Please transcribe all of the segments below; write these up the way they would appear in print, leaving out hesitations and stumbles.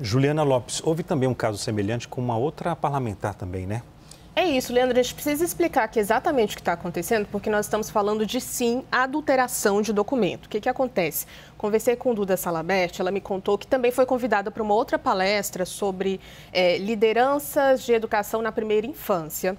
Juliana Lopes, houve também um caso semelhante com uma outra parlamentar também, né? É isso, Leandro, a gente precisa explicar aqui exatamente o que está acontecendo, porque nós estamos falando de, sim, adulteração de documento. O que acontece? Conversei com Duda Salabert, ela me contou que também foi convidada para uma outra palestra sobre lideranças de educação na primeira infância.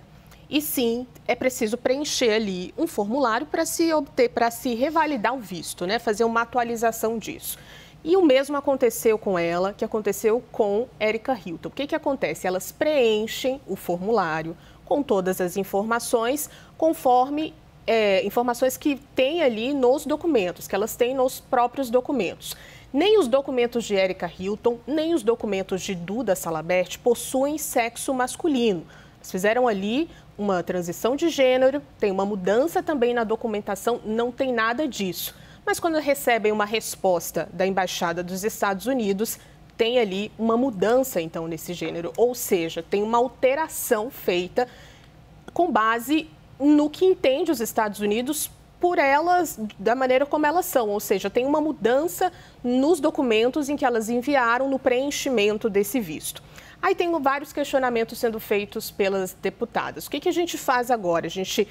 E sim, é preciso preencher ali um formulário para se obter, para se revalidar o visto, né? Fazer uma atualização disso. E o mesmo aconteceu com ela, que aconteceu com Erika Hilton. O que acontece? Elas preenchem o formulário com todas as informações, conforme informações que tem ali nos documentos, que elas têm nos próprios documentos. Nem os documentos de Erika Hilton, nem os documentos de Duda Salabert possuem sexo masculino. Eles fizeram ali uma transição de gênero, tem uma mudança também na documentação, não tem nada disso. Mas quando recebem uma resposta da Embaixada dos Estados Unidos, tem ali uma mudança, então, nesse gênero. Ou seja, tem uma alteração feita com base no que entende os Estados Unidos por elas, da maneira como elas são. Ou seja, tem uma mudança nos documentos em que elas enviaram no preenchimento desse visto. Aí tem vários questionamentos sendo feitos pelas deputadas. O que a gente faz agora? A gente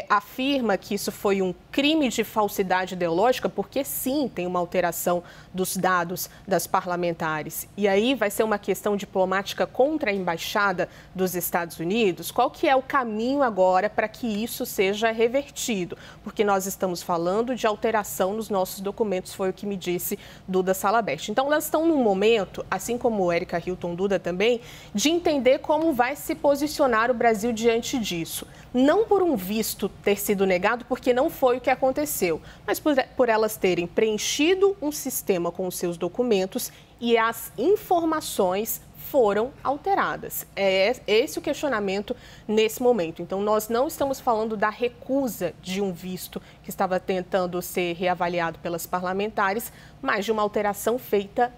afirma que isso foi um crime de falsidade ideológica, porque sim, tem uma alteração dos dados das parlamentares. E aí vai ser uma questão diplomática contra a Embaixada dos Estados Unidos? Qual que é o caminho agora para que isso seja revertido? Porque nós estamos falando de alteração nos nossos documentos, foi o que me disse Duda Salabert. Então, elas estão num momento, assim como Erika Hilton Duda também, de entender como vai se posicionar o Brasil diante disso. Não por um visto ter sido negado, porque não foi o que aconteceu, mas por elas terem preenchido um sistema com os seus documentos e as informações foram alteradas. É esse o questionamento nesse momento. Então, nós não estamos falando da recusa de um visto que estava tentando ser reavaliado pelas parlamentares, mas de uma alteração feita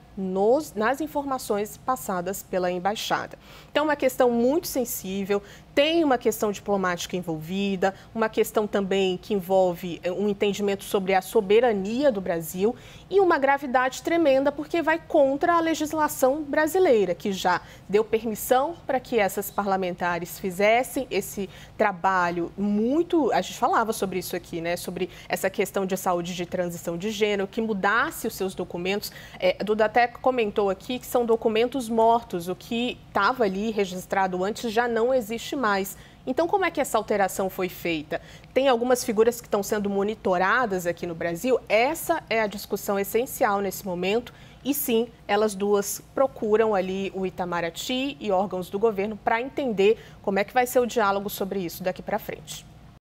nas informações passadas pela embaixada. Então, é uma questão muito sensível, tem uma questão diplomática envolvida, uma questão também que envolve um entendimento sobre a soberania do Brasil e uma gravidade tremenda, porque vai contra a legislação brasileira, que já deu permissão para que essas parlamentares fizessem esse trabalho muito... A gente falava sobre isso aqui, né? Sobre essa questão de saúde de transição de gênero, que mudasse os seus documentos. A Duda até comentou aqui que são documentos mortos, o que estava ali registrado antes já não existe mais. Então, como é que essa alteração foi feita? Tem algumas figuras que estão sendo monitoradas aqui no Brasil. Essa é a discussão essencial nesse momento. E sim, elas duas procuram ali o Itamaraty e órgãos do governo para entender como é que vai ser o diálogo sobre isso daqui para frente.